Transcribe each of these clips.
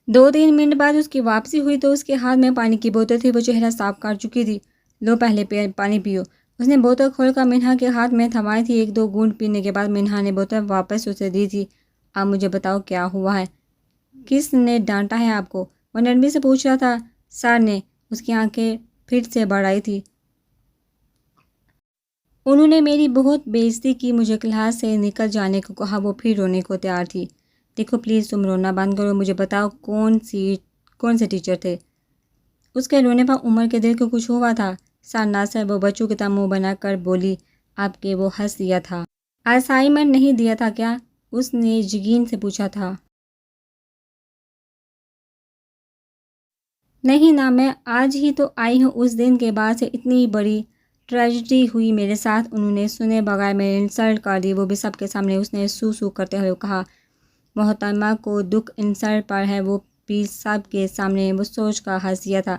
2-3 minute بعد اس کی واپسی ہوئی تو اس کے ہاتھ میں پانی کی بوتل تھی۔ وہ چہرہ صاف کاٹ چکی تھی۔ لو پہلے پانی پیو۔ اس نے بوتل کھول کر منہا کے ہاتھ میں تھمائی تھی۔ 1-2 گھونٹ پینے کے بعد منہا نے بوتل واپس اسے دی تھی۔ اب مجھے بتاؤ کیا ہوا ہے؟ کس نے ڈانٹا ہے آپ کو؟ وہ نرمی سے پوچھ رہا تھا۔ سر نے۔ اس کی آنکھیں پھر سے بڑھ آئی تھی۔ انہوں نے میری بہت بے عزتی کی، مجھے کلاس سے نکل جانے کو کہا۔ وہ پھر رونے کو تیار تھی۔ دیکھو پلیز تم رونا بند کرو، مجھے بتاؤ کون سے ٹیچر تھے؟ اس کے رونے پر عمر کے دل کو کچھ ہوا تھا۔ سر ناصر، وہ بچوں کی طرح منہ بنا کر بولی۔ آپ کے وہ ہنس دیا تھا۔ اسائنمنٹ نہیں دیا تھا کیا؟ اس نے جگین سے پوچھا تھا۔ نہیں نا، میں آج ہی تو آئی ہوں۔ اس دن کے بعد سے اتنی بڑی ٹریجڈی ہوئی میرے ساتھ، انہوں نے سنے بغیر میرے انسلٹ کر دی، وہ بھی سب کے سامنے۔ اس نے سو کرتے ہوئے کہا۔ محترمہ کو دکھ انسلٹ پر ہے، وہ بھی سب کے سامنے۔ وہ سوچ کر ہنس دیا تھا۔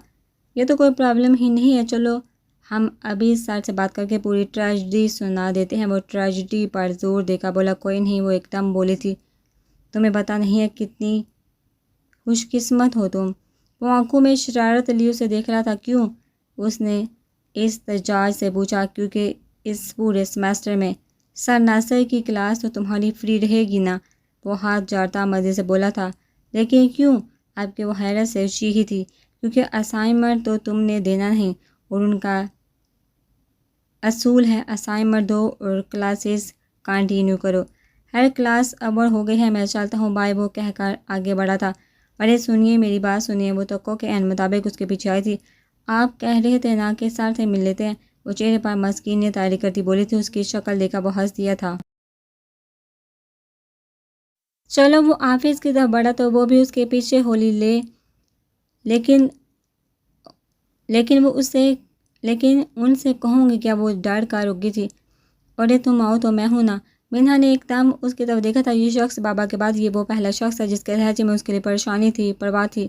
یہ تو کوئی پرابلم ہی نہیں ہے، چلو ہم ابھی سر سے بات کر کے پوری ٹریجڈی سنا دیتے ہیں۔ وہ ٹریجڈی پر زور دے کر بولا۔ کوئی نہیں، وہ ایک دم بولی تھی۔ تمہیں پتہ نہیں ہے کتنی خوش قسمت ہو تم۔ وہ آنکھوں میں شرارت لیے اسے دیکھ رہا تھا۔ کیوں؟ اس نے احتجاج سے پوچھا۔ کیونکہ اس پورے سیمسٹر میں سر ناصر کی کلاس تو تمہاری فری رہے گی نا؟ وہ ہاتھ جاڑتا مزے سے بولا تھا۔ لیکن کیوں؟ اب کہ وہ حیرت سے چیخی تھی۔ کیونکہ اسائنمنٹ تو تم نے دینا نہیں، اور ان کا اصول ہے اسائنمنٹ دو اور کلاسز کنٹینیو کرو۔ ہر کلاس اوور ہو گئی ہے، میں چلتا ہوں، بائے۔ وہ کہہ کر آگے بڑھا تھا۔ ارے سنیے، میری بات سنیے۔ وہ توقع کے عین مطابق اس کے پیچھے آئی تھی۔ آپ کہہ رہے تھے نا کہ سر سے مل لیتے ہیں؟ وہ چہرے پر مسکینیت طاری کرتی بولی تھی۔ اس کی شکل دیکھ کر وہ ہنس دیا تھا۔ چلو وہ آفس کی طرف بڑھا تو وہ بھی اس کے پیچھے ہولی لیکن ان سے کہوں گی کیا؟ وہ ڈر کر رکی تھی۔ ارے تم آؤ تو میں ہوں نا۔ منہا نے ایک دم اس کی طرف دیکھا تھا۔ یہ شخص بابا کے بعد یہ وہ پہلا شخص تھا جس کے لہجے میں اس کے لیے پریشانی تھی، پرواہ تھی۔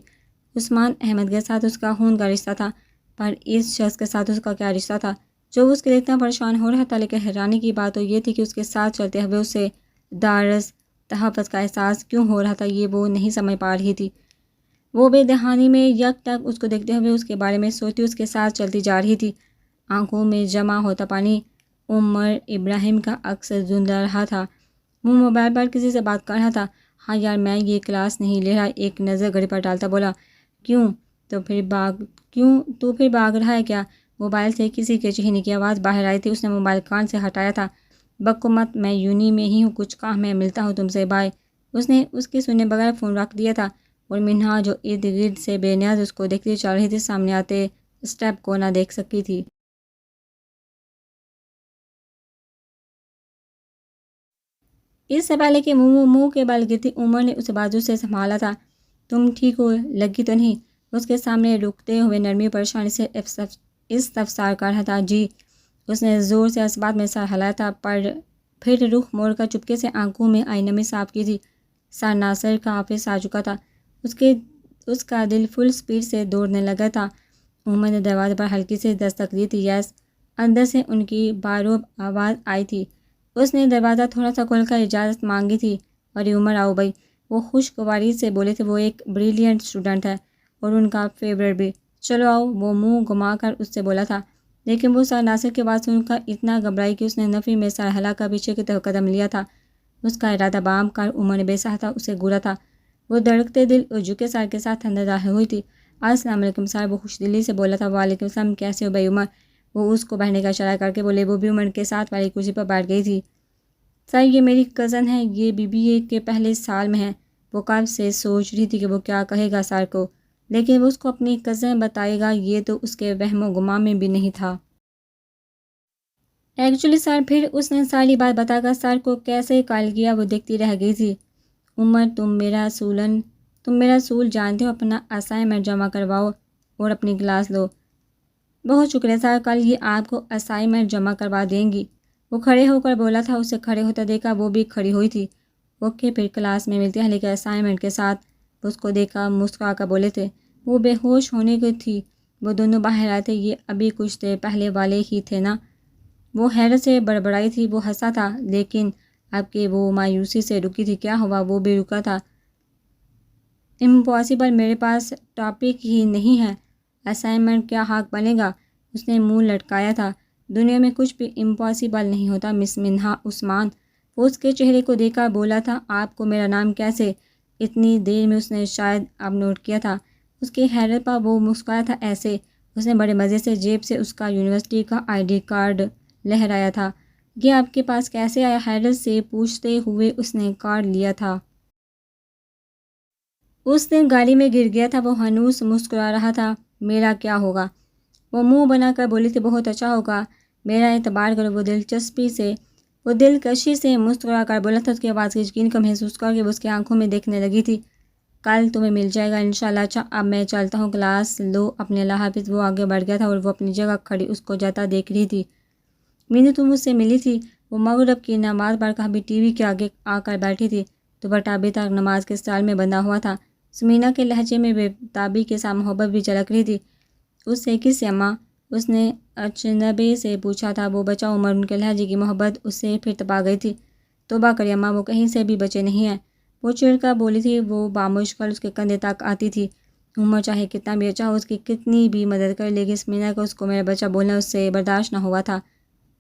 عثمان احمد کے ساتھ اس کا خون کا رشتہ تھا، پر اس شخص کے ساتھ اس کا کیا رشتہ تھا جو اس کے لیے اتنا پریشان ہو رہا تھا؟ لیکن حیرانی کی بات تو یہ تھی کہ اس کے ساتھ چلتے ہوئے اسے دارس تحفظ کا احساس کیوں ہو رہا تھا، یہ وہ نہیں سمجھ پا رہی تھی۔ وہ بے دہانی میں یک ٹک اس کو دیکھتے ہوئے اس کے بارے میں سوچتی اس کے ساتھ چلتی جا رہی تھی۔ آنکھوں میں جمع ہوتا پانی۔ عمر ابراہیم کا عکس دھندلا رہا تھا۔ وہ موبائل پر کسی سے بات کر رہا تھا۔ ہاں یار، میں یہ کلاس نہیں لے رہا، ایک نظر گھڑی پر ڈالتا بولا۔ کیوں؟ تو پھر بھاگ رہا ہے کیا؟ موبائل سے کسی کے چہینے کی آواز باہر آئی تھی۔ اس نے موبائل کان سے ہٹایا تھا۔ بکو مت، میں یونی میں ہی ہوں، کچھ کام ہے، ملتا ہوں تم سے، بائے۔ اس نے اس کی سنے بغیر فون رکھ دیا تھا، اور منہا جو ارد گرد سے بے نیاز اس کو دیکھتی چل رہی تھی، سامنے آتے اسٹیپ کو نہ دیکھ سکی تھی۔ اس سے پہلے کہ منہ کے بل گرتی، عمر نے اسے بازو سے سنبھالا تھا۔ تم ٹھیک ہو؟ لگی تو نہیں؟ اس کے سامنے رکتے ہوئے نرمی پریشانی سے استفسار کر رہا تھا۔ جی۔ اس نے زور سے اس بات میں سر ہلایا تھا، پر پھر رخ موڑ کر چپکے سے آنکھوں میں آئی نمی صاف کی تھی۔ سر ناصر کا آفس آ چکا تھا۔ اس کا دل فل سپیڈ سے دوڑنے لگا تھا۔ عمر نے دروازے پر ہلکی سے دستک دی تھی۔ یس۔ اندر سے ان کی باروب آواز آئی تھی۔ اس نے دروازہ تھوڑا سا کھول کر اجازت مانگی تھی۔ ارے عمر، آؤ بھائی، وہ خوشگواری سے بولے تھے۔ وہ ایک بریلینٹ اسٹوڈنٹ ہے، اور ان کا فیورٹ بھی۔ چلو آؤ، وہ منہ گھما کر اس سے بولا تھا۔ لیکن وہ سر ناصر کی بات سن کر اتنا گھبرائی کہ اس نے نفی میں سر ہلا کر پیچھے کی طرف قدم لیا تھا۔ اس کا ارادہ بام کر عمر نے بے سہتا اسے گھورا تھا۔ وہ دھڑکتے دل اور جھکے سر کے ساتھ اندر داخل ہوئی تھی۔ السلام علیکم سر، وہ خوش دلی سے بولا تھا۔ وعلیکم السلام، کیسے ہو بھائی عمر؟ وہ اس کو بیٹھنے کا اشارہ کر کے بولے۔ وہ بھی عمر کے ساتھ والی کرسی پر بیٹھ گئی تھی۔ سر، یہ میری کزن ہے، یہ BBA کے پہلے سال میں ہے۔ وہ کب سے سوچ رہی تھی کہ وہ کیا کہے گا سر کو، لیکن وہ اس کو اپنی کزن بتائے گا، یہ تو اس کے وہم و گمان میں بھی نہیں تھا۔ ایکچولی سر، پھر اس نے ساری بات بتا کر سر کو کیسے قائل کیا وہ دیکھتی رہ گئی تھی۔ عمر، تم میرا اصول جانتے ہو، اپنا اسائنمنٹ جمع کرواؤ اور اپنی کلاس لو۔ بہت شکریہ سر، کل ہی آپ کو اسائنمنٹ جمع کروا دیں گی۔ وہ کھڑے ہو کر بولا تھا۔ اسے کھڑے ہوتا دیکھا وہ بھی کھڑی ہوئی تھی۔ اوکے، پھر کلاس میں ملتے ہیں، لیکن اسائنمنٹ کے ساتھ۔ اس کو دیکھا مسکرا کر بولے تھے۔ وہ بے ہوش ہونے کی تھی۔ وہ دونوں باہر آئے تھے۔ یہ ابھی کچھ دیر پہلے والے ہی تھے نا؟ وہ حیرت سے بڑبڑائی تھی۔ وہ ہنسا تھا، لیکن اب کہ وہ مایوسی سے رکی تھی۔ کیا ہوا؟ وہ بھی رکا تھا۔ امپاسبل، میرے پاس ٹاپک ہی نہیں ہے، اسائنمنٹ کیا حق بنے گا؟ اس نے منہ لٹکایا تھا۔ دنیا میں کچھ بھی امپاسبل نہیں ہوتا مس منہا عثمان۔ وہ اس کے چہرے کو دیکھا بولا تھا، آپ کو میرا نام کیسے؟ اتنی دیر میں اس نے شاید اب نوٹ کیا تھا اس کی حیرت پر وہ مسکرایا تھا ایسے۔ اس نے بڑے مزے سے جیب سے اس کا یونیورسٹی کا آئی ڈی کارڈ لہرایا تھا۔ یہ آپ کے پاس کیسے آیا؟ حیرت سے پوچھتے ہوئے اس نے کارڈ لیا تھا۔ اس دن گاڑی میں گر گیا تھا۔ وہ ہنوز مسکرا رہا تھا۔ میرا کیا ہوگا؟ وہ منہ بنا کر بولی تھی، بہت اچھا ہوگا، میرا اعتبار کرو۔ وہ دلکشی سے مسکرا کر بولا تھا۔ اس کی آواز کے یقین کو محسوس کر کے وہ اس کی آنکھوں میں دیکھنے لگی تھی۔ کل تمہیں مل جائے گا انشاءاللہ۔ اچھا اب میں چلتا ہوں، کلاس لو اپنے اللہ حافظ۔ وہ آگے بڑھ گیا تھا اور وہ اپنی جگہ کھڑی اس کو جاتا دیکھ رہی تھی۔ مینو تم مجھ سے ملی تھی؟ وہ مغرب کی نماز پڑھ کر ابھی ٹی وی کے آگے آ کر بیٹھی تھی۔ دوپٹہ ابھی تک نماز کے سٹائل میں بندھا ہوا تھا۔ سمینا کے لہجے میں بے تابی کے ساتھ محبت بھی جھلک رہی تھی۔ اس سے کس سے اماں؟ اس نے اجنبی سے پوچھا تھا۔ وہ بچہ عمر ان کے لہجے کی محبت اس سے پھر تپا گئی تھی۔ توبہ کریے اماں، وہ کہیں سے بھی بچے نہیں ہیں، وہ چڑ کر بولی تھی۔ وہ بامشکل اس کے کندھے تک آتی تھی۔ عمر چاہے کتنا بھی اچھا ہو، اس کی کتنی بھی مدد کر، لیکن سمینا کو اس کو میرا بچہ بولنا اس سے برداشت نہ ہوا تھا۔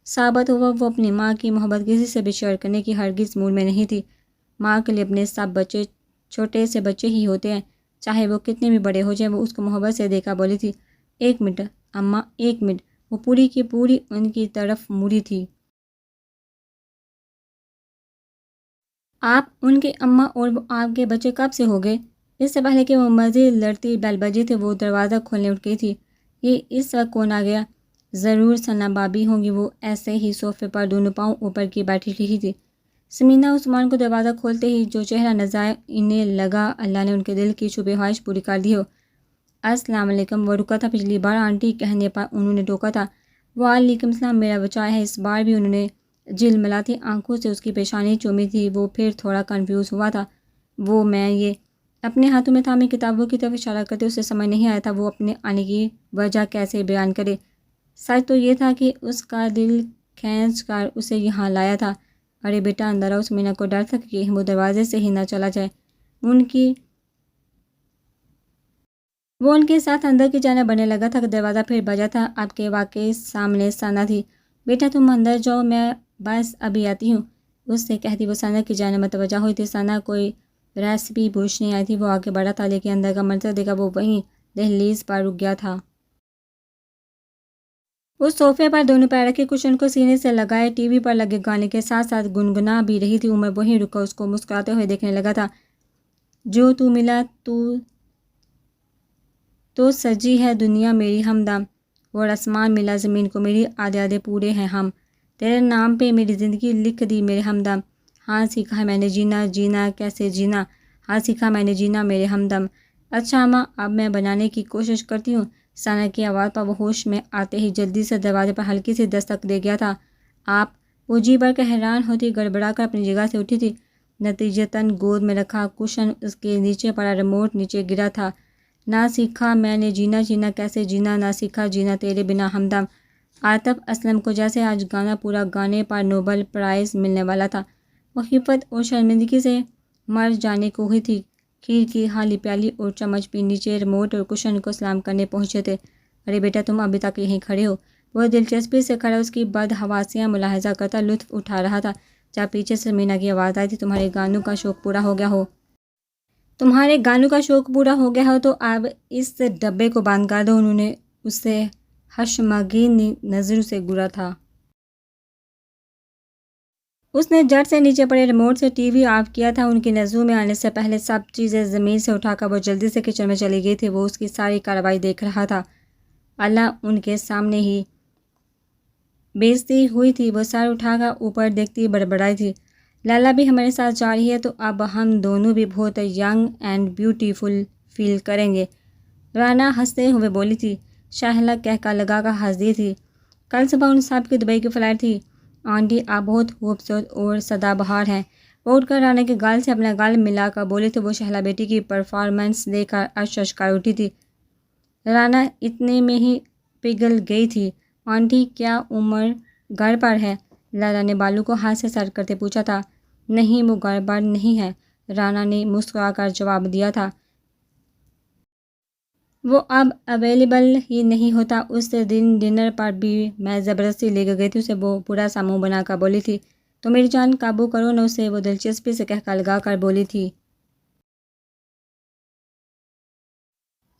ثابت ہوا وہ اپنی ماں کی محبت کسی سے بھی شیئر کرنے کی ہرگز موڈ میں نہیں تھی۔ ماں کے لیے اپنے سب بچے چھوٹے سے بچے ہی ہوتے ہیں، چاہے وہ کتنے بھی بڑے ہو جائیں۔ وہ اس کو محبت سے دیکھا بولی تھی، ایک منٹ اماں، ایک منٹ۔ وہ پوری کی پوری ان کی طرف مڑی تھی۔ آپ ان کے اماں اور وہ آپ کے بچے کب سے ہو گئے؟ اس سے پہلے کہ وہ مزید لڑتی بیل بجی تھی، وہ دروازہ کھولنے اٹھ گئی تھی۔ یہ اس وقت کون آ گیا؟ ضرور ثنا بابی ہوں گی، وہ ایسے ہی صوفے پر دونوں پاؤں اوپر کی بیٹھی رہی تھی۔ سمینا عثمان کو دروازہ کھولتے ہی جو چہرہ نظر انہیں لگا، اللہ نے ان کے دل کی چھپی خواہش پوری کر دی ہو۔ السلام علیکم۔ وہ رکا تھا، پچھلی بار آنٹی کہنے پر انہوں نے ٹوکا تھا۔ وعلیکم السلام، میرا بچہ ہے۔ اس بار بھی انہوں نے جھلملاتی آنکھوں سے اس کی پیشانی چومی تھی۔ وہ پھر تھوڑا کنفیوز ہوا تھا۔ وہ میں یہ اپنے ہاتھوں میں تھامی کتابوں کی طرف اشارہ کرتے اسے سمجھ نہیں آیا تھا وہ اپنے آنے کی وجہ کیسے بیان کرے۔ سچ تو یہ تھا کہ اس کا دل کھینچ کر اسے یہاں لایا تھا۔ ارے بیٹا اندر آؤ۔ سمینا کو ڈر تھا کہ وہ دروازے سے ہی نہ چلا جائے۔ وہ ان کے ساتھ اندر کی جانب بڑھنے لگا تھا کہ دروازہ پھر بجا تھا۔ آپ کے واقعی سامنے ثنا تھی۔ بیٹا تم اندر جاؤ، میں بس ابھی آتی ہوں، اس سے کہتی وہ ثنا کی جانب متوجہ ہوئی تھی۔ ثنا کوئی ریسیپی پوچھنے آئی تھی۔ وہ آگے بڑھا تھا لیکن اندر کا منظر دیکھا وہ وہیں دہلیز پر رک گیا تھا۔ اس صوفے پر دونوں پیر رکھے کشن کو سینے سے لگائے ٹی وی پر لگے گانے کے ساتھ ساتھ گنگنا بھی رہی تھی۔ عمر وہیں رکا اس کو مسکراتے ہوئے دیکھنے لگا تھا۔ جو تو ملا تو سجی ہے دنیا میری ہمدم، اور آسمان ملا زمین کو میری، آدھے آدھے پورے ہیں ہم، تیرے نام پہ میری زندگی لکھ دی میرے ہمدم۔ ہاں سیکھا ہے میں نے جینا، جینا کیسے جینا، ہاں سیکھا میں نے جینا میرے ہمدم۔ اچھا اماں، اب میں بنانے کی کوشش کرتی ہوں۔ ثنا کی آواز پر وہ ہوش میں آتے ہی جلدی سے دروازے پر ہلکی سی دستک دے گیا تھا۔ آپ؟ وہ جی بھر کر حیران ہوتی گڑبڑا کر اپنی جگہ سے اٹھی تھی۔ نتیجتاً گود میں رکھا کشن اس کے نیچے پڑا، ریموٹ نیچے گرا تھا۔ نہ سیکھا میں نے جینا، جینا کیسے جینا، نہ سیکھا جینا تیرے بنا ہمدم۔ عاطف اسلم کو جیسے آج گانا پورا گانے پر نوبل پرائز ملنے والا تھا۔ وہ خفت اور شرمندگی سے مر جانے کو ہوئی تھی۔ کھیر کی خالی پیالی اور چمچ بھی نیچے ریموٹ اور کشن کو سلام کرنے پہنچے تھے۔ ارے بیٹا تم ابھی تک یہیں کھڑے ہو؟ وہ دلچسپی سے کھڑا اس کی بدحواسیاں ملاحظہ کرتا لطف اٹھا رہا تھا جب پیچھے سے سمینا کی آواز آئی تھی، تمہارے گانوں کا شوق پورا ہو گیا ہو؟ تمہارے گانوں کا شوق پورا ہو گیا ہو تو اب اس ڈبے کو بند کر دو۔ انہوں نے اسے حشمگین نظروں سے گھورا تھا۔ اس نے جھٹ سے نیچے پڑے ریموٹ سے ٹی وی آف کیا تھا۔ ان کی نظروں میں آنے سے پہلے سب چیزیں زمین سے اٹھا کر وہ جلدی سے کچن میں چلی گئی تھی۔ وہ اس کی ساری کارروائی دیکھ رہا تھا۔ اللہ ان کے سامنے ہی بیچتی ہوئی تھی۔ وہ سر اٹھا کر اوپر دیکھتی بڑبڑائی تھی، لالا بھی ہمارے ساتھ جا رہی ہے تو اب ہم دونوں بھی بہت ینگ اینڈ بیوٹیفل فیل کریں گے۔ رانا ہنستے ہوئے بولی تھی۔ شہلا کہہ کر لگا کر ہنس دی تھی۔ کل صبح ان سب کی دبئی کی فلائٹ تھی۔ آنٹی آپ بہت خوبصورت اور سدا بہار ہیں۔ وہ اٹھ کر رانا کے گال سے اپنا گال ملا کر بولی تھی۔ وہ شہلا بیٹی کی پرفارمنس دیکھ کر اش کر اٹھی تھی۔ رانا اتنے میں ہی پگھل گئی تھی۔ آنٹی کیا عمر گھر پر ہے؟ لالا نے بالوں کو ہاتھ سے سیٹ کرتے پوچھا تھا۔ نہیں وہ گھر پر نہیں ہے، رانا نے مسکرا کر جواب دیا تھا۔ وہ اب اویلیبل ہی نہیں ہوتا۔ اس دن ڈنر پر بھی میں زبردستی لے گئی تھی اسے، وہ پورا سا منہ بنا کر بولی تھی۔ تو میری جان قابو کرو نہ اسے، وہ دلچسپی سے کہہ کر لگا کر بولی تھی۔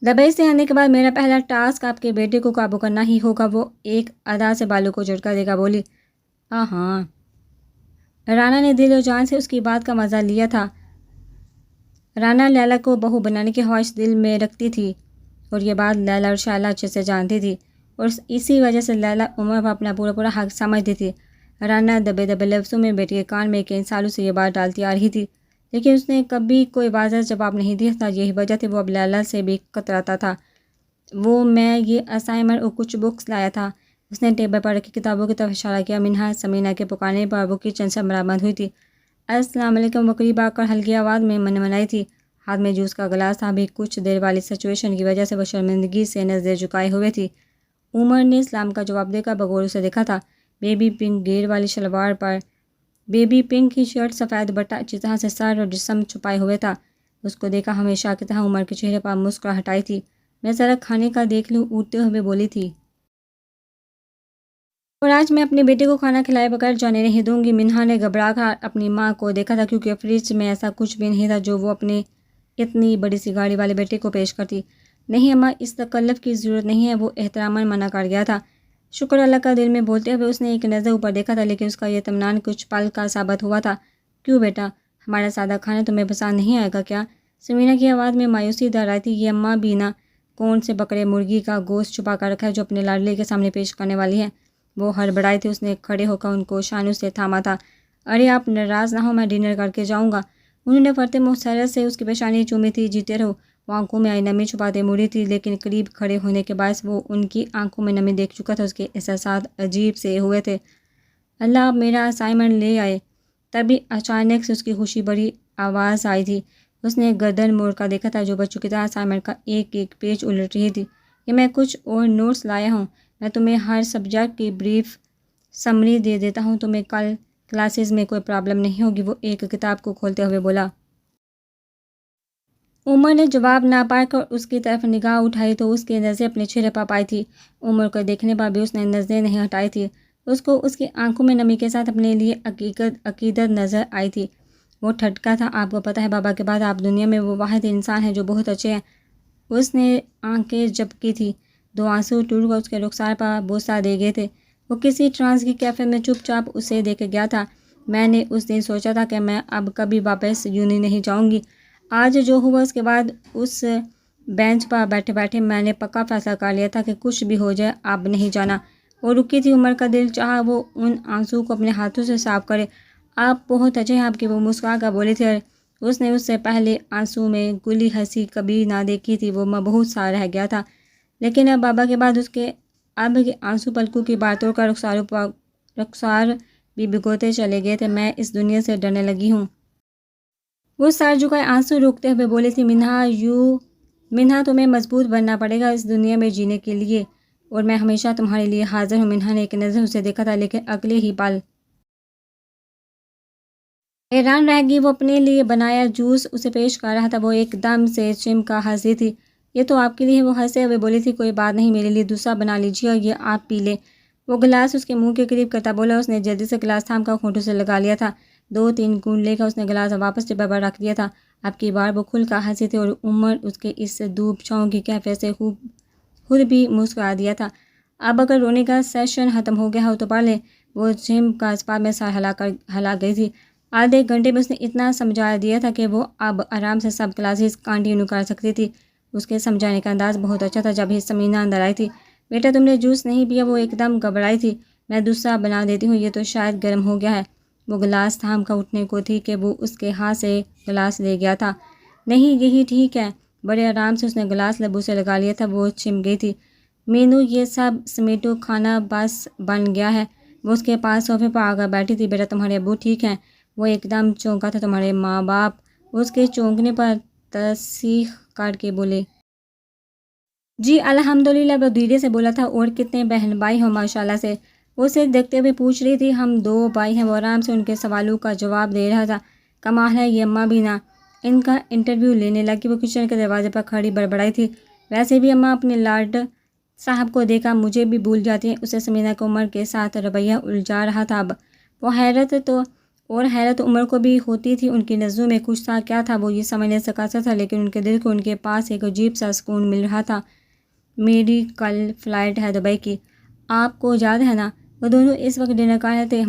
دبئی سے آنے کے بعد میرا پہلا ٹاسک آپ کے بیٹے کو قابو کرنا ہی ہوگا، وہ ایک ادا سے بالوں کو جھٹکا دے کر بولی۔ ہاں، رانا نے دل و جان سے اس کی بات کا مزہ لیا تھا۔ رانا لیلا کو بہو بنانے کی خواہش دل میں رکھتی تھی اور یہ بات لیلا اور شائلہ اچھے سے جانتی تھی، اور اسی وجہ سے لیلا عمر پر اپنا پورا حق سمجھتی تھی۔ رانا دبے دبے لفظوں میں بیٹی کے کان میں کئی سالوں سے یہ بات ڈالتی آ رہی تھی، لیکن اس نے کبھی کوئی واضح جواب نہیں دیا تھا۔ یہی وجہ تھی وہ اب لیلا سے بھی کتراتا تھا۔ وہ میں یہ اسائنمنٹ اور کچھ بکس لایا تھا۔ اس نے ٹیبل پر رکھی کتابوں کی طرف اشارہ کیا۔ منہا سمینہ کے پکارنے پر وہ کچن سے برآمد ہوئی تھی۔ السلام علیکم، وہ قریب آ کر ہلکی آواز میں منمنائی تھی۔ ہاتھ میں جوس کا گلاس تھا۔ ابھی کچھ دیر والی سچویشن کی وجہ سے وہ شرمندگی سے نظریں جھکائے ہوئے تھی۔ عمر نے سلام کا جواب دے کر بغور اسے دیکھا تھا۔ بیبی پنک گھیر والی شلوار پر بیبی پنک کی شرٹ، سفید دوپٹہ اچھی طرح سے سر اور جسم چھپائے ہوئے تھا۔ اس کو دیکھا ہمیشہ کی طرح عمر کے چہرے پر مسکراہٹ آئی تھی۔ میں ذرا کھانے کا دیکھ لوں، اٹھتے ہوئے بولی تھی۔ اور آج میں اپنے بیٹے کو کھانا کھلائے بغیر جانے نہیں دوں گی۔ منہا نے گھبرا کر اپنی ماں کو دیکھا تھا، کیونکہ فریج میں ایسا کچھ بھی نہیں تھا جو وہ اپنے اتنی بڑی سی گاڑی والے بیٹے کو پیش کرتی۔ نہیں اماں، اس تکلف کی ضرورت نہیں ہے، وہ احتراماً منع کر گیا تھا۔ شکر اللہ کا، دل میں بولتے ہوئے اس نے ایک نظر اوپر دیکھا تھا، لیکن اس کا یہ اطمینان کچھ پل کا ثابت ہوا تھا۔ کیوں بیٹا، ہمارا سادہ کھانا تمہیں پسند نہیں آئے گا کیا؟ سمینہ کی آواز میں مایوسی در آئی تھی۔ یہ اماں بھی نہ کون سے بکرے مرغی کا گوشت چھپا کر رکھا ہے جو اپنے لاڈلے کے سامنے پیش کرنے والی ہے۔ وہ ہڑبڑائی تھی۔ اس نے کھڑے ہو کر ان کو شانوں سے تھاما تھا۔ ارے آپ ناراض نہ ہو، میں ڈنر کر کے جاؤں گا۔ انہوں نے فرتے مسرت سے اس کی پیشانی چومی تھی۔ جیتے رہو۔ وہ آنکھوں میں آئی نمی چھپاتے مڑی تھی، لیکن قریب کھڑے ہونے کے باعث وہ ان کی آنکھوں میں نمی دیکھ چکا تھا۔ اس کے احساسات عجیب سے ہوئے تھے۔ اللہ، آپ میرا اسائنمنٹ لے آئے۔ تبھی اچانک سے اس کی خوشی بڑی آواز آئی تھی۔ اس نے گردن موڑ کر دیکھا تھا جو بچوں کی طرح اسائنمنٹ کا ایک ایک پیج الٹ رہی تھی۔ یہ میں کچھ اور نوٹس لایا ہوں، میں تمہیں ہر سبجیکٹ کی بریف سمری دے دیتا ہوں، تمہیں کل کلاسز میں کوئی پرابلم نہیں ہوگی۔ وہ ایک کتاب کو کھولتے ہوئے بولا۔ عمر نے جواب نہ پا کر اس کی طرف نگاہ اٹھائی تو اس کی نظریں اپنے چہرے پر پائی تھی۔ عمر کو دیکھنے پر بھی اس نے نظریں نہیں ہٹائی تھی۔ اس کو اس کی آنکھوں میں نمی کے ساتھ اپنے لیے عقیدت نظر آئی تھی۔ وہ ٹھٹکا تھا۔ آپ کو پتہ ہے بابا کے بعد آپ دنیا میں وہ واحد انسان ہیں جو بہت اچھے ہیں۔ اس نے آنکھیں جھپکی تھی۔ دو آنسو ٹوٹ کر اس کے رخسار پر بوسہ دے گئے تھے۔ وہ کسی ٹرانس کی کیفے میں چپ چاپ اسے دیکھ گیا تھا۔ میں نے اس دن سوچا تھا کہ میں اب کبھی واپس یونی نہیں جاؤں گی۔ آج جو ہوا اس کے بعد اس بینچ پر بیٹھے بیٹھے میں نے پکا فیصلہ کر لیا تھا کہ کچھ بھی ہو جائے اب نہیں جانا۔ وہ رکی تھی۔ عمر کا دل چاہا وہ ان آنسو کو اپنے ہاتھوں سے صاف کرے۔ آپ بہت اچھے ہیں آپ کی، وہ مسکرا کر بولی تھی۔ اس نے اس سے پہلے آنسو میں گلی ہنسی کبھی نہ دیکھی تھی۔ وہ بہت سا رہ گیا تھا، لیکن اب بابا کے بعد اس کے اب کے آنسو پلکوں کی بار توڑ کر رخسار بھی بھگوتے چلے گئے تھے۔ میں اس دنیا سے ڈرنے لگی ہوں۔ وہ سر جھکائے آنسو روکتے ہوئے بولی تھی۔ منہا تمہیں مضبوط بننا پڑے گا اس دنیا میں جینے کے لیے، اور میں ہمیشہ تمہارے لیے حاضر ہوں۔ منہا نے ایک نظر اسے دیکھا تھا، لیکن اگلے ہی پل حیران رہ گئی۔ وہ اپنے لیے بنایا جوس اسے پیش کر رہا تھا۔ وہ ایک دم سے چمکا ہنسی تھی۔ یہ تو آپ کے لیے، وہ ہنسے ہوئے بولی تھی۔ کوئی بات نہیں، میرے لیے دوسرا بنا لیجیے اور یہ آپ پی لیں۔ وہ گلاس اس کے منہ کے قریب کرتا بولا۔ اس نے جلدی سے گلاس تھام کر ہونٹوں سے لگا لیا تھا۔ دو تین گھونٹ لے کر اس نے گلاس واپس ٹیبل پر رکھ دیا تھا۔ اب کی بار وہ کھل کر ہنسی تھی اور عمر اس کے اس دھوپ چھاؤں کی کیفیت سے خود بھی مسکرا دیا تھا۔ اب اگر رونے کا سیشن ختم ہو گیا ہو تو پڑھ لیں۔ وہ جم کا اسپاٹ میں سر ہلا گئی تھی۔ آدھے گھنٹے میں اس نے اتنا سمجھا دیا تھا کہ وہ اب آرام سے سب کلاسز کنٹینیو کر سکتی تھی۔ اس کے سمجھانے کا انداز بہت اچھا تھا۔ جب ہی سمینہ اندر آئی تھی، بیٹا تم نے جوس نہیں پیا؟ وہ ایک دم گھبرائی تھی۔ میں دوسرا بنا دیتی ہوں، یہ تو شاید گرم ہو گیا ہے۔ وہ گلاس تھام کر اٹھنے کو تھی کہ وہ اس کے ہاتھ سے گلاس لے گیا تھا۔ نہیں، یہی ٹھیک ہے۔ بڑے آرام سے اس نے گلاس لبوں سے لگا لیا تھا۔ وہ چم گئی تھی۔ مینو یہ سب سمیٹو، کھانا بس بن گیا ہے۔ وہ اس کے پاس صوفے پر آ کر بیٹھی تھی۔ بیٹا تمہارے ابو ٹھیک ہیں؟ وہ ایک دم چونکا تھا۔ تمہارے ماں باپ؟ اس کے چونکنے پر تصدیق کر کے بولے۔ جی الحمدللہ، وہ دھیرے سے بولا تھا۔ اور کتنے بہن بھائی ہو ماشاءاللہ سے؟ وہ اسے دیکھتے ہوئے پوچھ رہی تھی۔ ہم 2 بھائی ہیں۔ وہ آرام سے ان کے سوالوں کا جواب دے رہا تھا۔ کمال ہے، یہ اماں بھی نہ ان کا انٹرویو لینے لگی۔ وہ کچن کے دروازے پر کھڑی بڑبڑائی تھی۔ ویسے بھی اماں اپنے لاڈ صاحب کو دیکھا مجھے بھی بھول جاتی ہیں۔ اسے سمینہ کو عمر کے ساتھ رویہ الجھا رہا تھا۔ اب وہ حیرت عمر کو بھی ہوتی تھی۔ ان کی نظروں میں کچھ تھا، کیا تھا وہ یہ سمجھ نہیں سکا تھا، لیکن ان کے دل کو ان کے پاس ایک عجیب سا سکون مل رہا تھا۔ میری کل فلائٹ ہے دبئی کی، آپ کو یاد ہے نا؟ وہ دونوں اس وقت ڈنر کر رہے تھے۔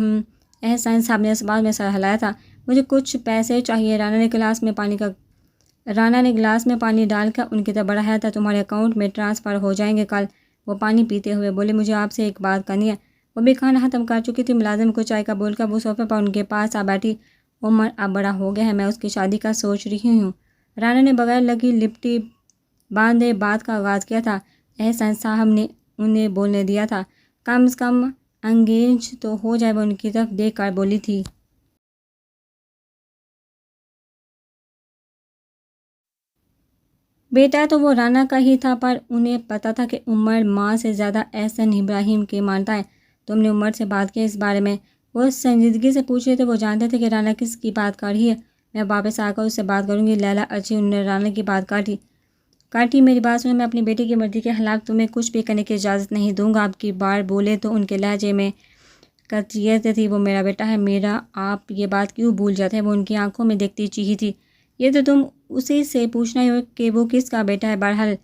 احسان صاحب نے اس بات میں سر ہلایا تھا۔ مجھے کچھ پیسے چاہیے۔ رانا نے گلاس میں پانی ڈال کر ان کی طرف بڑھایا تھا۔ تمہارے اکاؤنٹ میں ٹرانسفر ہو جائیں گے کل۔ وہ پانی پیتے ہوئے بولے، مجھے آپ سے ایک بات کرنی ہے۔ وہ بھی کھانا ختم کر چکی تھی۔ ملازم کو چائے کا بول کر وہ صوفے پر ان کے پاس آ بیٹھی۔ عمر اب بڑا ہو گیا ہے، میں اس کی شادی کا سوچ رہی ہوں۔ رانا نے بغیر لگی لپٹی باندھے بات کا آغاز کیا تھا۔ احسان صاحب نے انہیں بولنے دیا تھا، کم از کم انگیج تو ہو جائے۔ وہ ان کی طرف دیکھ کر بولی تھی، بیٹا تو وہ رانا کا ہی تھا، پر انہیں پتہ تھا کہ عمر ماں سے زیادہ احسن ابراہیم کی مانتا ہے۔ تم نے عمر سے بات کی اس بارے میں؟ وہ سنجیدگی سے پوچھ رہے تھے۔ وہ جانتے تھے کہ رانا کس کی بات کر رہی ہے۔ میں واپس آ کر اس سے بات کروں گی۔ لیلا اچھی، انہوں نے رانا کی بات کاٹی۔ میری بات سنیں، میں اپنی بیٹی کی مرضی کے خلاف تمہیں کچھ بھی کرنے کی اجازت نہیں دوں گا۔ آپ کی بار بولے تو ان کے لہجے میں قطعیت تھی۔ وہ میرا بیٹا ہے، میرا۔ آپ یہ بات کیوں بھول جاتے ہیں؟ وہ ان کی آنکھوں میں دیکھتی چیخی تھی، یہ تو تم اسی سے پوچھنا ہی ہو کہ وہ کس کا بیٹا ہے۔ بہرحال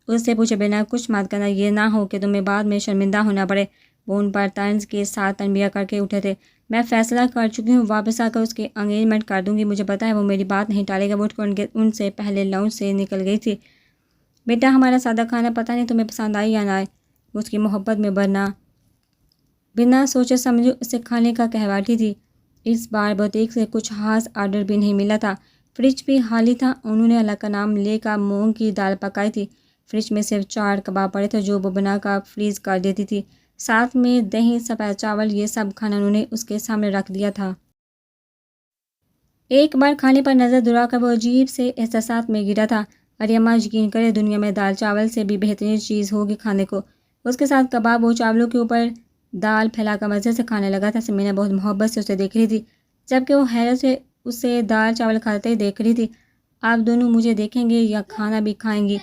اس سے پوچھے بنا کچھ مت کرنا، یہ نہ ہو کہ تمہیں بعد میں شرمندہ ہونا پڑے۔ وہ ان پر طنز کے ساتھ تنبیہ کر کے اٹھے تھے۔ میں فیصلہ کر چکی ہوں، واپس آ کر اس کی انگیجمنٹ کر دوں گی۔ مجھے پتہ ہے وہ میری بات نہیں ٹالے گا۔ وہ اٹھ کر ان سے پہلے لاؤنج سے نکل گئی تھی۔ بیٹا، ہمارا سادہ کھانا پتہ نہیں تمہیں پسند آئی یا نہ آئے۔ اس کی محبت میں بنا سوچے سمجھے اسے کھانے کا کہہ بیٹھی تھی۔ اس بار بوتیک سے کچھ خاص آرڈر بھی نہیں ملا تھا، فریج بھی خالی تھا۔ انہوں نے اللہ کا نام لے کر مونگ کی دال پکائی تھی۔ فریج میں صرف 4 کباب پڑے تھے جو وہ بنا کر فریز کر دیتی تھی، ساتھ میں دہی، سفید چاول۔ یہ سب کھانا انہوں نے اس کے سامنے رکھ دیا تھا۔ ایک بار کھانے پر نظر دوڑا کر وہ عجیب سے احساسات میں گرا تھا۔ ارے اماں، یقین کرے دنیا میں دال چاول سے بھی بہترین چیز ہوگی کھانے کو۔ اس کے ساتھ کباب۔ وہ چاولوں کے اوپر دال پھیلا کر مزے سے کھانے لگا تھا۔ سمینہ بہت محبت سے اسے دیکھ رہی تھی، جبکہ وہ حیرت سے اسے دال چاول کھاتے ہی دیکھ رہی تھی۔ آپ دونوں مجھے دیکھیں گے یا کھانا بھی کھائیں گی؟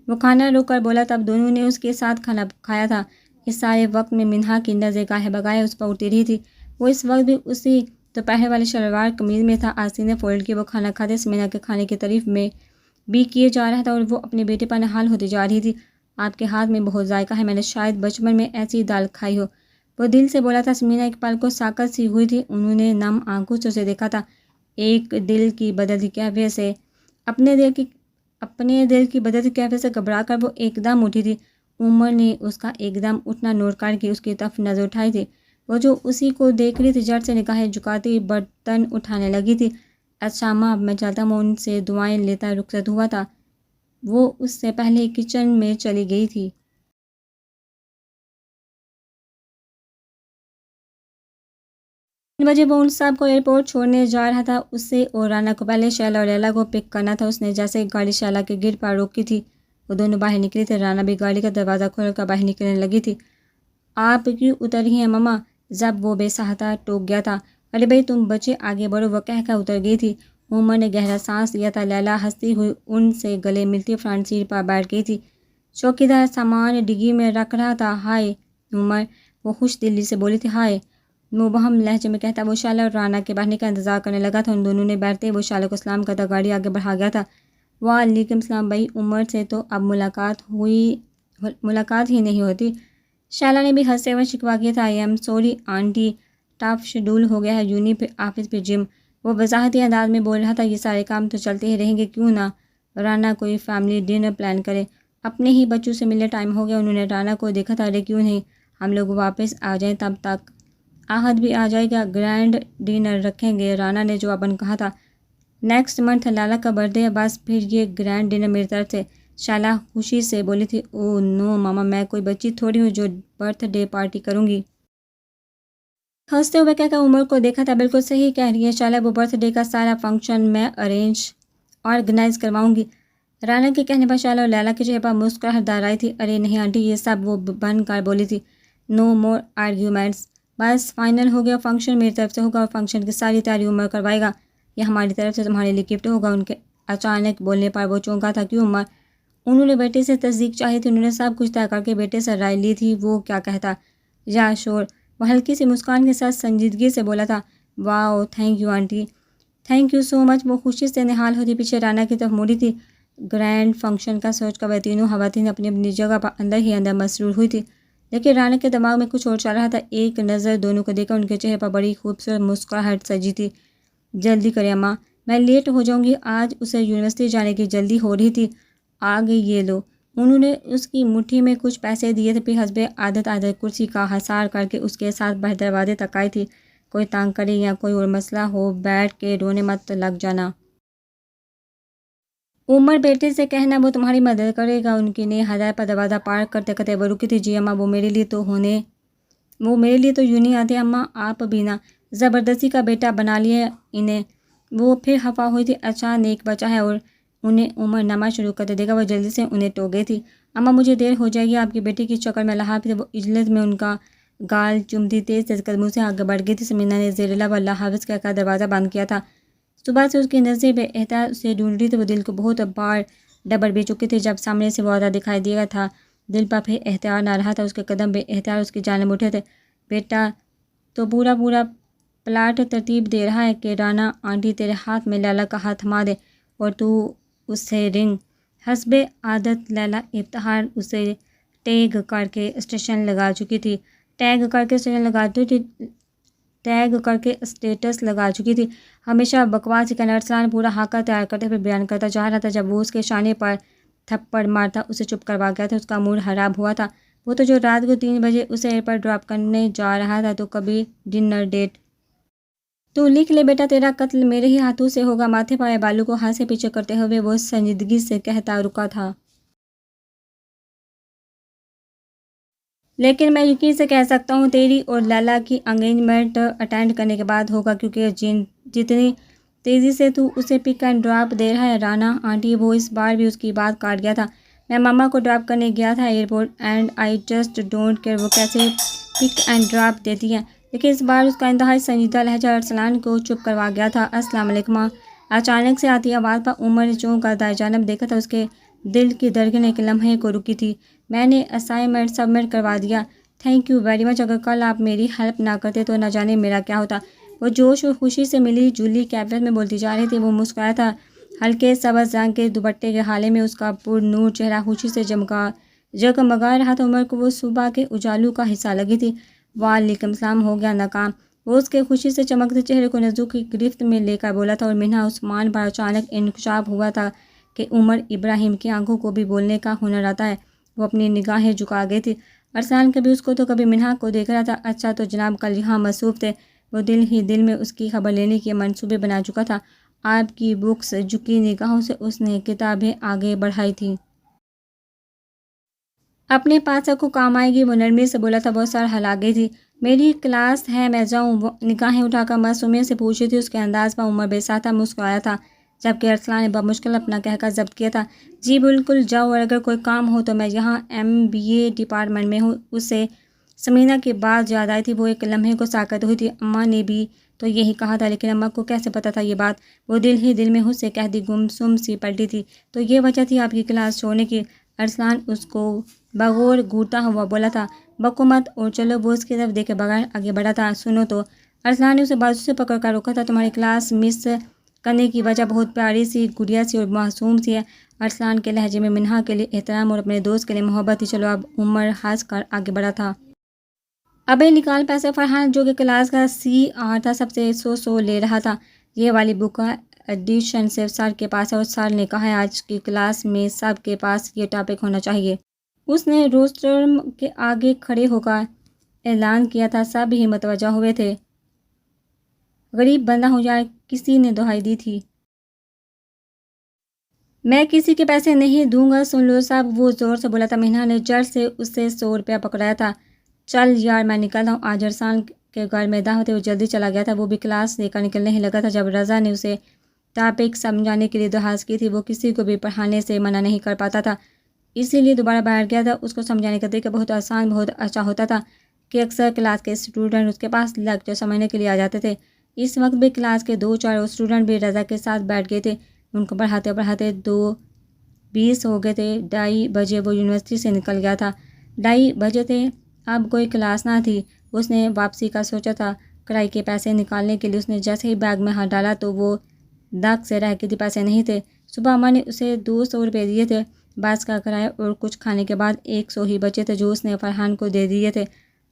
وہ کھانا روک کر بولا، تب دونوں نے اس کے ساتھ کھانا کھایا تھا۔ اس سارے وقت میں منہا کی نظر گاہے بگاہے اس پر اٹھتی رہی تھی۔ وہ اس وقت بھی اسی دوپہر والی شلوار قمیض میں تھا، آستینیں فولڈ کیے وہ کھانا کھاتے سمینہ کے کھانے کی تعریف میں بھی کیے جا رہا تھا اور وہ اپنے بیٹے پر نہال ہوتی جا رہی تھی۔ آپ کے ہاتھ میں بہت ذائقہ ہے، میں نے شاید بچپن میں ایسی دال کھائی ہو۔ وہ دل سے بولا تھا۔ سمینہ ایک پل کو ساکت سی ہوئی تھی۔ انہوں نے نم آنکھوں سے اسے دیکھا تھا، ایک دل کی بدلتی کیفیت سے، اپنے دل کی بدلتی کیفیت سے گھبرا کر وہ ایک دم اٹھی تھی۔ عمر نے اس کا ایک دم اٹھنا نوٹ کر کے اس کی طرف نظر اٹھائی تھی۔ وہ جو اسی کو دیکھ رہی تھی، جھٹ سے نگاہیں جھکاتی برتن اٹھانے لگی تھی۔ اچھا اماں، اب میں چلتا ہوں۔ ان سے دعائیں لیتا رخصت ہوا تھا۔ وہ اس سے پہلے کچن میں چلی گئی تھی۔ 3 بجے وہ ان سب کو ایئرپورٹ چھوڑنے جا رہا تھا۔ اسے اور رانا کو پہلے شیلا اور لیلا کو پک کرنا تھا۔ اس نے جیسے گاڑی شیلا کے گیٹ پر روکی تھی، وہ دونوں باہر نکلی تھے۔ رانا بھی گاڑی کا دروازہ کھول کر باہر نکلنے لگی تھی۔ آپ کیوں اتر رہی ہیں مما؟ جب وہ بے سہتا ٹوک گیا تھا۔ ارے بھائی تم بچے آگے بڑھو، وہ کہہ کر اتر گئی تھی۔ عمر نے گہرا سانس لیا تھا۔ لیلا ہنستی ہوئی ان سے گلے ملتی فرنٹ سیٹ پر بیٹھ گئی تھی۔ چوکیدار سامان ڈگی میں رکھ رہا تھا۔ ہائے عمر، وہ خوش دلی سے بولی تھی۔ ہائے، مبہم لہجے میں کہتا وہ شیلا اور رانا کے بیٹھنے کا انتظار کرنے لگا تھا۔ ان دونوں نے بیٹھتے وہ شیلا کو سلام کرتا گاڑی آگے بڑھا گیا تھا۔ وعلیکم السلام بھائی، عمر سے تو اب ملاقات ہی نہیں ہوتی۔ شیلا نے بھی ہنستے ہوئے شکوہ کیا تھا۔ I am sorry aunty, tough schedule ہو گیا ہے، یونی پہ آفس پہ جم۔ وہ وضاحتی انداز میں بول رہا تھا۔ یہ سارے کام تو چلتے ہی رہیں گے، کیوں نہ رانا کوئی فیملی ڈنر پلان کرے؟ اپنے ہی بچوں سے ملنے ٹائم ہو گیا۔ انہوں نے رانا کو دیکھا تھا۔ ارے کیوں نہیں، ہم لوگ واپس آ جائیں، تب تک آہد بھی آ جائے گا، گرینڈ ڈنر رکھیں گے۔ رانا نے جواباً کہا تھا۔ نیکسٹ منتھ لیلا کا برتھ ڈے ہے، بس پھر یہ گرینڈ ڈنر میری طرف سے۔ شیلا خوشی سے بولی تھی۔ اوہ نو ماما، میں کوئی بچی تھوڑی ہوں جو برتھ ڈے پارٹی کروں گی۔ ہنستے ہوئے کہہ کر عمر کو دیکھا تھا۔ بالکل صحیح کہہ رہی ہے شیلا، وہ برتھ ڈے کا سارا فنکشن میں آرگنائز کرواؤں گی۔ رانا کے کہنے پر شیلا اور لیلا کے چہرے پر مسکراہٹ دار آئی تھی۔ ارے نہیں آنٹی، یہ سب، وہ بن کر بولی تھی۔ نو مور آرگیومنٹس، بس فائنل ہو گیا، فنکشن میری طرف سے ہوگا اور فنکشن کی ساری تیاری عمر کروائے گا۔ یہ ہماری طرف سے تمہارے لیے گفٹ ہوگا۔ ان کے اچانک بولنے پر وہ چونکا تھا۔ کیوں عمر؟ انہوں نے بیٹے سے تصدیق چاہی تھی، انہوں نے سب کچھ طے کر کے بیٹے سے رائے لی تھی وہ کیا کہتا یا شور۔ وہ ہلکی سی مسکان کے ساتھ سنجیدگی سے بولا تھا، wow thank you aunty, thank you so much. وہ خوشی سے نہال ہوتی پیچھے رانا کی طرف موڑی تھی۔ گرینڈ فنکشن کا سوچ کر وہ تینوں خواتین اپنی اپنی جگہ پر اندر ہی اندر مسرور ہوئی تھی، لیکن رانا کے دماغ میں کچھ اور چل رہا تھا۔ ایک نظر دونوں کو دیکھ کر ان کے چہرے پر بڑی خوبصورت مسکراہٹ سجی تھی۔ جلدی کریں اماں، میں لیٹ ہو جاؤں گی، آج اسے یونیورسٹی جانے کی جلدی ہو رہی تھی۔ آ گئی، یہ لو۔ انہوں نے اس کی مٹھی میں کچھ پیسے دیے تھے، پھر حسب عادت کرسی کا حصار کر کے اس کے ساتھ باہر دروازے تک آئی تھی۔ کوئی تانگ کرے یا کوئی اور مسئلہ ہو، بیٹھ کے رونے مت لگ جانا۔ عمر بیٹے سے کہنا وہ تمہاری مدد کرے گا۔ ان کی نے ہدایت پر دروازہ پار کرتے کرتے وہ رکی تھی۔ جی اماں، وہ میرے لیے تو یوں نہیں آتے اماں، آپ بھی نہ زبردستی کا بیٹا بنا لیا انہیں۔ وہ پھر خفا ہوئی تھی، اچھا نیک بچہ ہے۔ اور انہیں عمر نامہ شروع کرتے دیکھا وہ جلدی سے انہیں ٹوک گئی تھی۔ اماں مجھے دیر ہو جائے گی، آپ کی بیٹی کی شکل میں اللہ حافظ۔ وہ اجلت میں ان کا گال چومتی تیز تیز قدموں سے آگے بڑھ گئی تھی۔ سمینا نے زیر لب اللہ حافظ کہہ کر دروازہ بند کیا تھا۔ صبح سے اس کی نظریں بے احتیاط اسے ڈھونڈ رہی تھی۔ وہ دل کو بہت بار ڈبر بھی چکی تھی۔ جب سامنے سے وہ عورت دکھائی دیا تھا دل پر پھر اختیار نہ رہا تھا، اس کے قدم بے اختیار اس کی جانب اٹھے تھے۔ بیٹا تو پورا پلاٹ ترتیب دے رہا ہے کہ رانا آنٹی تیرے ہاتھ میں لیلا کا ہاتھ تھما دے اور تو اسے رنگ۔ حسب عادت لیلا افتخار اسے ٹیگ کر کے اسٹیٹس لگا چکی تھی۔ ہمیشہ بکواس ہی کرنا ارسلان پورا خاکہ تیار کرتے ہوئے بیان کرتا جا رہا تھا۔ جب وہ اس کے شانے پر تھپڑ مارتا اسے چپ کروا گیا تھا، اس کا موڈ خراب ہوا تھا۔ وہ تو جو رات کو 3 بجے اسے ایئرپورٹ ڈراپ کرنے جا رہا تھا، تو کبھی ڈنر ڈیٹ۔ تو لکھ لے بیٹا، تیرا قتل میرے ہی ہاتھوں سے ہوگا۔ ماتھے پر بالوں کو ہاتھ سے پیچھے کرتے ہوئے وہ سنجیدگی سے کہتا رکا تھا، لیکن میں یقین سے کہہ سکتا ہوں تیری اور لیلا کی انگیجمنٹ اٹینڈ کرنے کے بعد ہوگا، کیونکہ جتنی تیزی سے تو اسے پک اینڈ ڈراپ دے رہا ہے رانا آنٹی، وہ اس بار بھی اس کی بات کاٹ گیا تھا۔ میں ماما کو ڈراپ کرنے گیا تھا airport, and I just don't care وہ کیسے پک اینڈ ڈراپ دیتی ہیں۔ لیکن اس بار اس کا انتہائی سنجیدہ لہجہ ارسلان کو چپ کروا گیا تھا۔ السلام علیکم۔ اچانک سے آتی آواز پر عمر نے چونک کر دائیں جانب دیکھا تھا۔ اس کے دل کی دھڑکنیں ایک لمحے کو رکی تھی۔ میں نے اسائنمنٹ سبمٹ کروا دیا، تھینک یو ویری مچ۔ اگر کل آپ میری ہیلپ نہ کرتے تو نہ جانے میرا کیا ہوتا۔ وہ جوش اور خوشی سے ملی جلی کیفیت میں بولتی جا رہی تھی۔ وہ مسکرایا تھا، ہلکے سبز رنگ کے دوپٹے کے حالے میں اس کا پر نور چہرہ خوشی سے جگمگا رہا تھا۔ عمر کو وہ صبح کے اجالوں کا حصہ لگی تھی۔ وعلیکم السلام، ہو گیا ناکام؟ وہ اس کے خوشی سے چمکتے چہرے کو نزدیک کی گرفت میں لے کر بولا تھا، اور منہا عثمان پر اچانک انکشاف ہوا تھا کہ عمر ابراہیم کی آنکھوں کو بھی بولنے کا ہنر آتا ہے۔ وہ اپنی نگاہیں جھکا گئی تھی۔ ارسلان کبھی اس کو تو کبھی منہا کو دیکھ رہا تھا۔ اچھا تو جناب کل یہاں مصروف تھے؟ وہ دل ہی دل میں اس کی خبر لینے کے منصوبے بنا چکا تھا۔ آپ کی بکس، جھکی نگاہوں سے اس نے کتابیں آگے بڑھائی تھی۔ اپنے پاس کو کام آئے گی، وہ نرمی سے بولا تھا۔ وہ سر ہلا گئی تھی۔ میری کلاس ہے، میں جاؤں؟ وہ نگاہیں اٹھا کر معصومیت سے پوچھ رہی تھی۔ اس کے انداز پر عمر بے ساختہ مسکرایا تھا، جبکہ ارسلان نے بمشکل اپنا کہکہ ضبط کیا تھا۔ جی بالکل جاؤ، اور اگر کوئی کام ہو تو میں یہاں MBA ڈپارٹمنٹ میں ہوں۔ اسے سمینا کی بات یاد آئی تھی۔ وہ ایک لمحے کو ساکت ہوئی تھی۔ اماں نے بھی تو یہی کہا تھا، لیکن اماں کو کیسے پتہ تھا یہ بات؟ وہ دل ہی دل میں خود سے کہتی گمسم سی پلٹی تھی۔ تو یہ وجہ تھی آپ کی کلاس چھوڑنے کی؟ ارسلان اس کو بغور گھورتا ہوا بولا تھا۔ بکو مت اور چلو۔ وہ اس کی طرف دیکھے بغیر آگے بڑھا تھا۔ سنو تو۔ ارسلان نے اسے بازو سے پکڑ کر روکا تھا۔ تمہاری کلاس مس کرنے کی وجہ بہت پیاری سی گڑیا سی اور معصوم سی ہے۔ ارسلان کے لہجے میں منہا کے لیے احترام اور اپنے دوست کے لیے محبت تھی۔ چلو اب۔ عمر ہنس کر آگے بڑھا تھا۔ ابے نکال پیسے۔ فرحان جو کہ کلاس کا CR تھا سب سے 100 لے رہا تھا۔ یہ والی بک کا ایڈیشن صرف سر کے پاس ہے، اور سر نے کہا ہے آج کی کلاس میں سب کے پاس یہ ٹاپک ہونا چاہیے۔ اس نے روسٹرم کے آگے کھڑے ہو کر اعلان کیا تھا۔ سب ہی متوجہ ہوئے تھے۔ غریب بندہ ہو جائے، کسی نے دہائی دی تھی۔ میں کسی کے پیسے نہیں دوں گا، سن لو سب، وہ زور سے بولا تھا۔ منہا نے جڑ سے اسے 100 روپیہ پکڑایا تھا۔ چل یار میں نکلتا ہوں، آج ارسلان کے گھر میں دعوت ہے۔ وہ جلدی چلا گیا تھا۔ وہ بھی کلاس لے کر نکلنے ہی لگا تھا جب رضا نے اسے ٹاپک سمجھانے کے لیے درخواست کی تھی۔ وہ کسی کو بھی پڑھانے سے منع نہیں کر پاتا تھا، اسی لیے دوبارہ باہر گیا تھا۔ اس کو سمجھانے کا طریقہ بہت آسان، بہت اچھا ہوتا تھا کہ اکثر کلاس کے اسٹوڈنٹ اس کے پاس لیکچر سمجھنے کے لیے آ جاتے تھے۔ اس وقت بھی کلاس کے 2-4 اسٹوڈنٹ بھی رضا کے ساتھ بیٹھ گئے تھے۔ ان کو پڑھاتے پڑھاتے 2 20 ہو گئے تھے۔ 2:30 بجے وہ یونیورسٹی سے نکل گیا تھا۔ 2:30 بجے تھے، اب کوئی کلاس نہ تھی۔ اس نے واپسی کا سوچا تھا۔ کرائے کے پیسے نکالنے کے لیے اس نے جیسے ہی بیگ میں ہاتھ ڈالا تو وہ داغ سے رہ گئی تھی، پیسے نہیں تھے۔ صبح اماں نے اسے 200 روپے دیے تھے، بس کا کرایہ اور کچھ کھانے کے بعد 100 ہی بچے تھے جو اس نے فرحان کو دے دیے تھے۔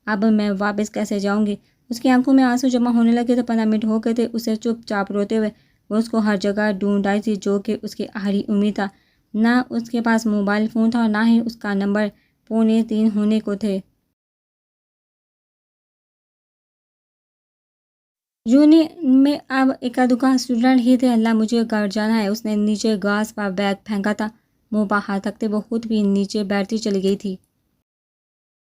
اب میں واپس کیسے جاؤں گی؟ اس کی آنکھوں میں آنسو جمع ہونے لگے تھے۔ 15 منٹ ہو گئے تھے اسے چپ چاپ روتے ہوئے۔ وہ اس کو ہر جگہ ڈھونڈ آئی تھی جو کہ اس کی آخری امید تھا۔ نہ اس کے پاس موبائل فون تھا اور نہ ہی اس کا نمبر 2:45 ہونے کو تھے۔ یونین میں اب اکا دکا اسٹوڈنٹ ہی تھے۔ اللہ مجھے گھر جانا ہے۔ اس نے نیچے گھاس پر بیگ پھینکا تھا، منہ پر ہاتھ رکھتے وہ خود بھی نیچے بیٹھتی چلی گئی تھی۔